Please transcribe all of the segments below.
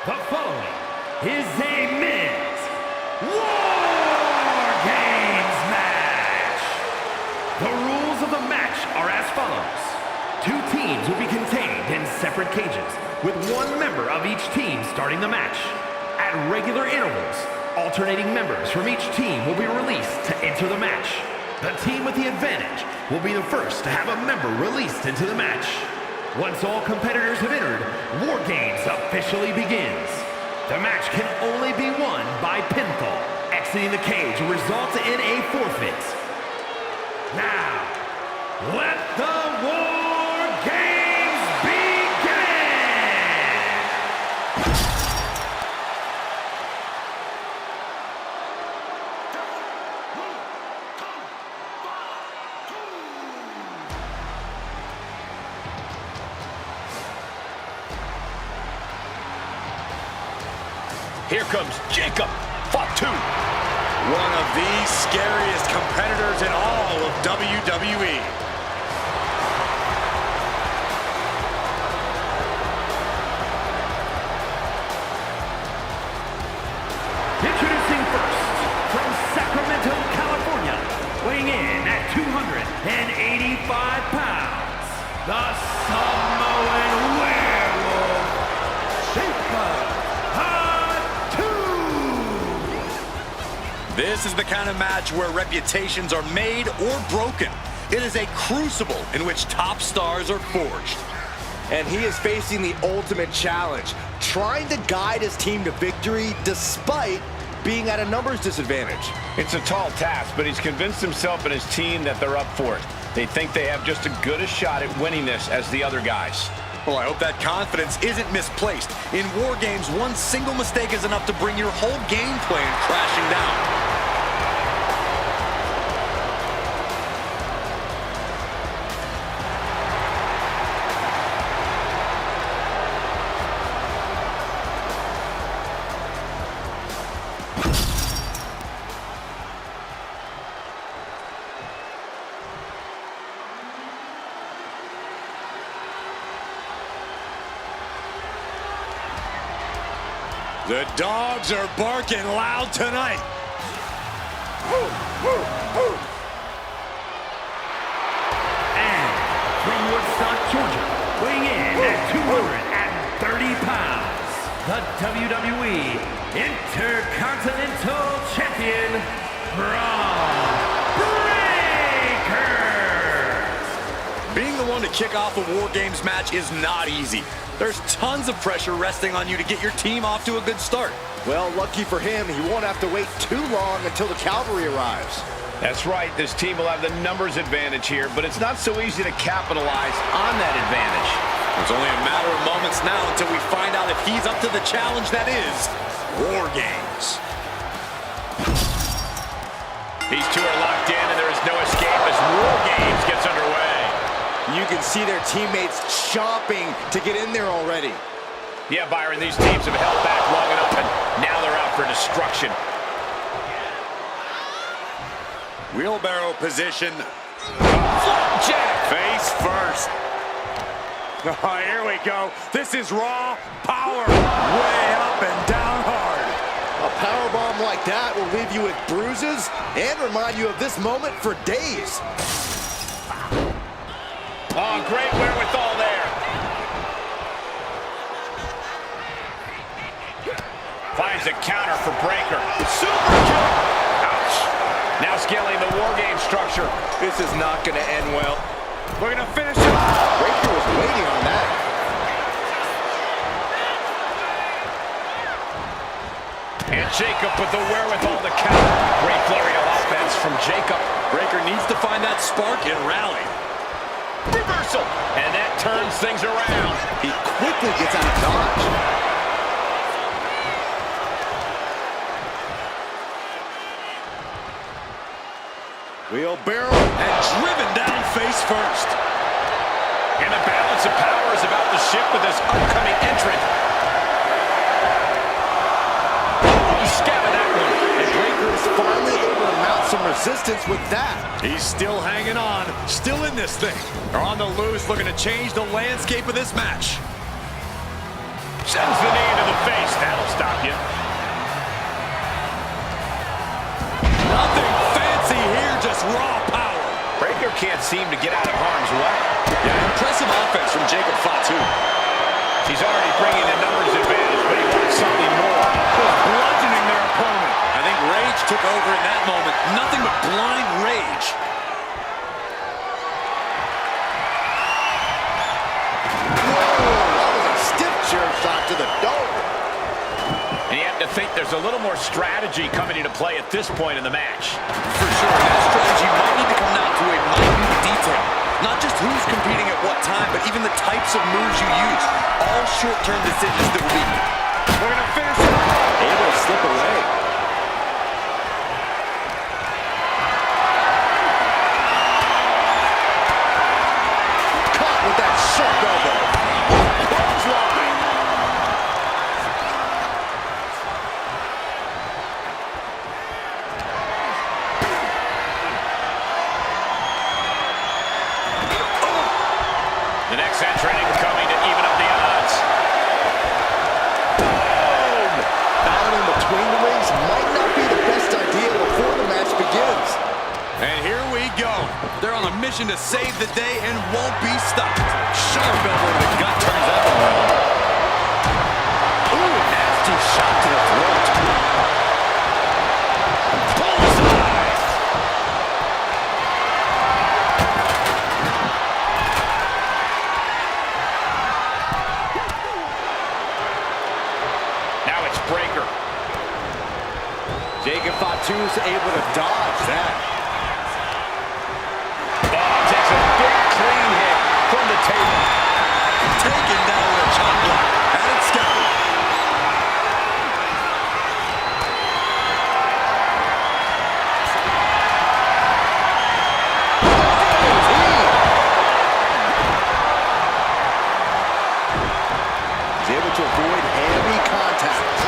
The following is a men's War Games match. The rules of the match are as follows. Two teams will be contained in separate cages, with one member of each team starting the match. At regular intervals, alternating members from each team will be released to enter the match. The team with the advantage will be the first to have a member released into the match. Once all competitors have entered, War Games officially begins. The match can only be won by pinfall. Exiting the cage will result in a forfeit. Now, let the War Games begin! Here comes Jacob Fatu. One of the scariest competitors in all of WWE. Introducing first, from Sacramento, California, weighing in at 285 pounds, the Samoan Werewolf, Jacob. This is the kind of match where reputations are made or broken. It is a crucible in which top stars are forged. And he is facing the ultimate challenge, trying to guide his team to victory despite being at a numbers disadvantage. It's a tall task, but he's convinced himself and his team that they're up for it. They think they have just as good a shot at winning this as the other guys. Well, I hope that confidence isn't misplaced. In War Games, one single mistake is enough to bring your whole game plan crashing down. The dogs are barking loud tonight. And from Woodstock, Georgia, weighing in at 230 pounds, the WWE Intercontinental Champion, Braun Breaker. Being the one to kick off a War Games match is not easy. There's tons of pressure resting on you to get your team off to a good start. Well, lucky for him, he won't have to wait too long until the cavalry arrives. That's right, this team will have the numbers advantage here, but it's not so easy to capitalize on that advantage. It's only a matter of moments now until we find out if he's up to the challenge that is War Games. These two are locked in and there is no escape as War Games gets underway. You can see their teammates chomping to get in there already. Yeah, Byron, these teams have held back long enough, and now they're out for destruction. Wheelbarrow position. Flapjack. Face first. Oh, here we go. This is raw power. Way up and down hard. A powerbomb like that will leave you with bruises and remind you of this moment for days. Oh, great wherewithal there. Finds a counter for Breaker. Super kick. Ouch. Now scaling the War Game structure. This is not going to end well. We're going to finish it. Breaker was waiting on that. And Jacob with the wherewithal to counter. Great flurry of offense from Jacob. Breaker needs to find that spark and rally. Reversal. And that turns things around. He quickly gets out of dodge. Wheelbarrow And driven down face first. And the balance of power is about to shift with this upcoming entrant. Oh, he scattered that one. And Breaker is finally able to mount some resistance with that. He's still hanging on, still in this thing. They're on the loose, looking to change the landscape of this match. Sends the knee into the face. That'll stop you. Nothing fancy here, just raw power. Breaker can't seem to get out of harm's way. Yeah, impressive offense from Jacob Fatu. He's already bringing a numbers advantage, but he wants something more. Just bludgeoning their opponent. I think rage took over in that moment. Nothing but blind rage. Chair shot to the dome. And you have to think there's a little more strategy coming into play at this point in the match. For sure, that strategy might need to come down to a minute detail. Not just who's competing at what time, but even the types of moves you use. All short-term decisions that will be. We're going to finish it off. Able to slip away. Caught with that sharp elbow. The next entrant coming to even up the odds. Boom! Battling between the rings might not be the best idea before the match begins. And here we go. They're on a mission to save the day and won't be stopped. Sharp elbow to the gut turns that one around. Ooh, nasty shot to the throat. Bullseye! Now it's Breaker. Jacob Fatu's able to dodge that. Takes a big clean hit from the table. Taken down with a chop block. And it's scouted. He's able to avoid heavy contact.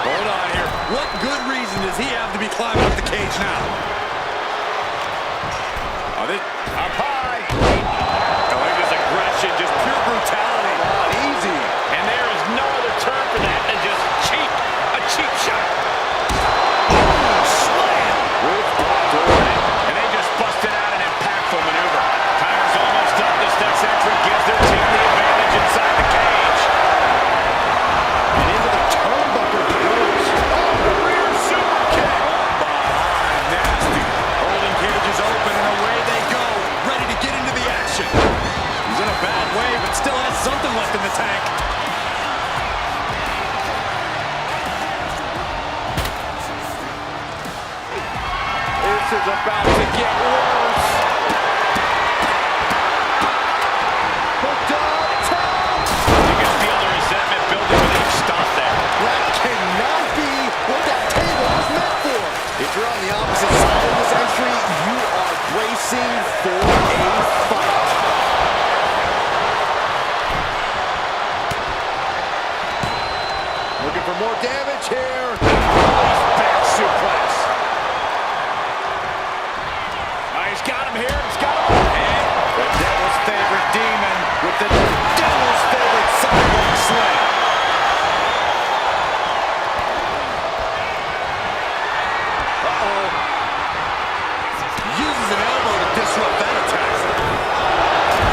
Hold on here. What good reason does he have to be climbing up the cage now? Are they Up high. just aggression, just pure brutality? Not easy. And there is no other term for that than just cheap. A cheap shot. Slam. And they just busted out an impactful maneuver. Timer's almost up. This next entrant gives their team the advantage inside the cage. And into the turnbuckle it goes. The rear super kick. Behind, nasty. Holding cages open and away they go. Ready to get into the action. He's in a bad way, but still has something left in the tank. This is about to get worse. Hooked up top. You can feel the resentment building with each stomp there. That cannot be what that table was meant for. If you're on the opposite side of this entry, you are bracing for a fight. Looking for more damage here. Back suplex. He's got him here. He's got him. And the devil's favorite demon with the devil's favorite sidewalk slam. Uses an elbow to disrupt that attack.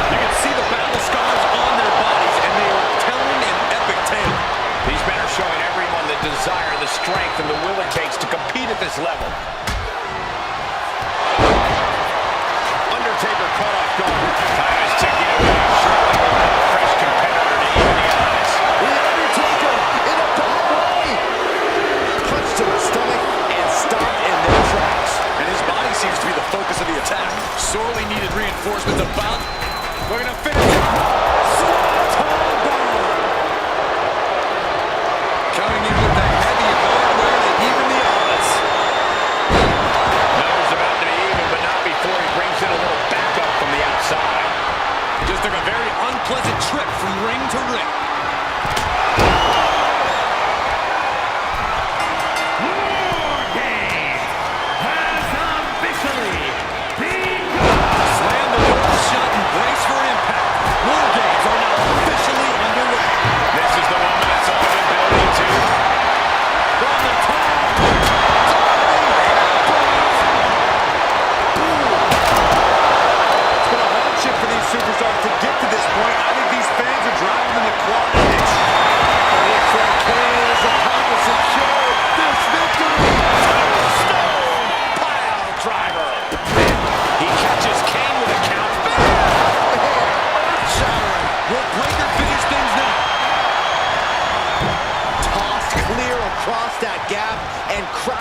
You can see the battle scars on their bodies, and they are telling an epic tale. These men are showing everyone the desire, the strength, and the will it takes to compete at this level. Undertaker caught off guard. Time is ticking away. Surely we'll have a fresh competitor to even the odds. The Undertaker in a bad way. Punch to the stomach and stopped in their tracks. And his body seems to be the focus of the attack. Sorely needed reinforcements about. We're going to finish it. Swanton bomb. Coming in with the heavy hardware to even the odds. Numbers about to be even, but not before he brings in a little backup from the outside. Just took a very unpleasant trip from ring to ring. Has officially begun. Slam the door shut and brace for impact.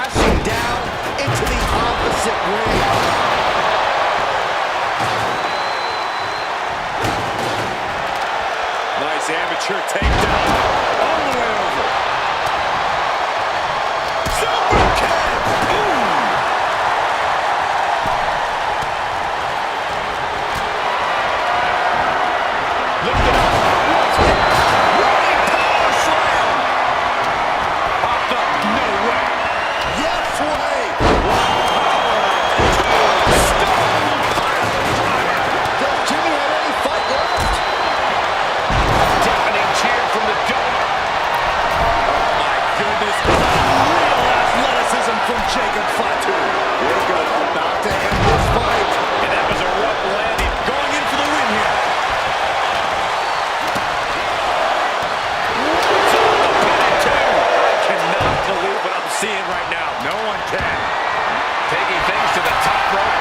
crashing down into the opposite ring. Nice amateur takedown. All the way over. Super kick. Ooh. Lift it up. What's this? Running power slam. Popped up. No way. Yes way. Stone pile driver. Does Jimmy have any fight left? Deafening cheer from the donor. Oh my goodness. Real athleticism from Jacob Fatu. Jacob about to end this fight. And that was a rough landing. Going in for the win here. I cannot believe what I'm seeing right now. No one can. Taking things to the top rope.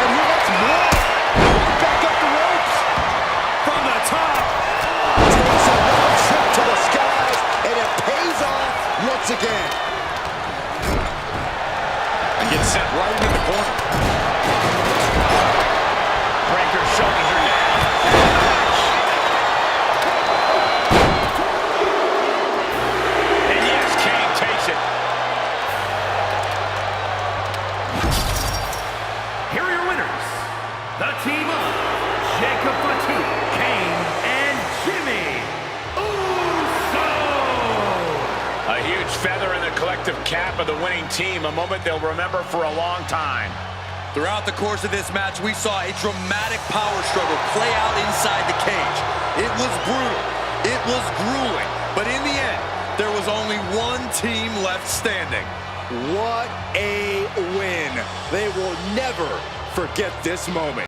And he gets more. Back up the ropes. From the top. Takes another trip to the skies, and it pays off once again. And gets sent right into the corner. Breaker showing her now. And yes, Kane takes it. Here are your winners, the team of Jacob Fatu, Kane, and Jimmy Uso. A huge feather in the collective cap of the winning team, a moment they'll remember for a long time. Throughout the course of this match, we saw a dramatic power struggle play out inside the cage. It was brutal. It was grueling. But in the end, there was only one team left standing. What a win. They will never forget this moment.